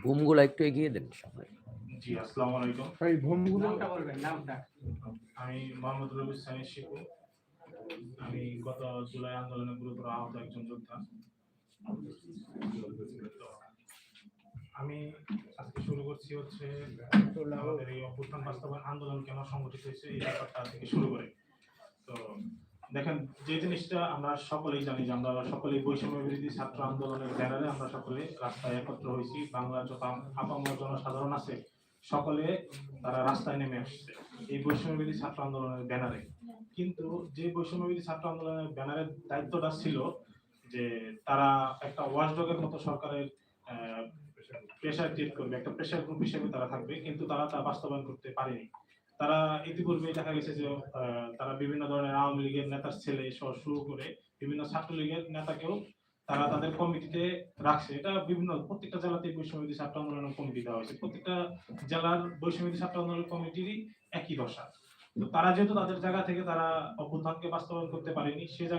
বুমগুলো একটু এগিয়ে দেন সামনে। জি, আসসালামু আলাইকুম। এই ভূমগুলো নামটা বলবেন, নামটা। আমি মোহাম্মদ রবি সানি শিপু। আমি গত জুলাই আন্দোলনে গুরুতর আহত একজন যোদ্ধা। তো আমি আজকে শুরু করছি হচ্ছে আমাদের এই অভ্যুত্থান বাস্তবায়ন আন্দোলন কেন সংগঠিত হয়েছে এই ব্যাপারটা থেকে শুরু করে। তো দেখেন, যে জিনিসটা আমরা সকলেই জানি যে আমরা সকলেই বৈষম্য বিরোধী ছাত্র আন্দোলনের ব্যানারে আমরা সকলে রাস্তায় একত্র হয়েছি। বাংলার যত আপামর জনসাধারণ আছে সকলে তারা রাস্তায় নেমে আসছে এই বৈষম্য বিরোধী ছাত্র আন্দোলনের ব্যানারে। কিন্তু যে বৈষম্য বিরোধী ছাত্র আন্দোলনের ব্যানারের দায়িত্বটা ছিল যে তারা একটা ওয়াচডগের মতো সরকারের প্রেশার ক্রিয়েট করবে, একটা প্রেশার গ্রুপ হিসেবে তারা থাকবে, কিন্তু তারা তা বাস্তবায়ন করতে পারেনি। তারা ইতিপূর্বে দেখা গেছে যে তারা বিভিন্ন ধরনের আওয়ামী লীগের নেতার ছেলে সহ শুরু করে বিভিন্ন ছাত্রলীগের নেতাকেও তারা তাদের কমিটিতে রাখছে। এটা বিভিন্ন প্রত্যেকটা জেলাতে বৈষম্যবিরোধী ছাত্র আন্দোলনের কমিটি দেওয়া হয়েছে। প্রত্যেকটা জেলার বৈষম্যবিরোধী ছাত্র আন্দোলন কমিটিরই একই দশা। তো তারা যেহেতু তাদের জায়গা থেকে তারা অভ্যুত্থানকে বাস্তবায়ন করতে পারেনি, সে জায়গা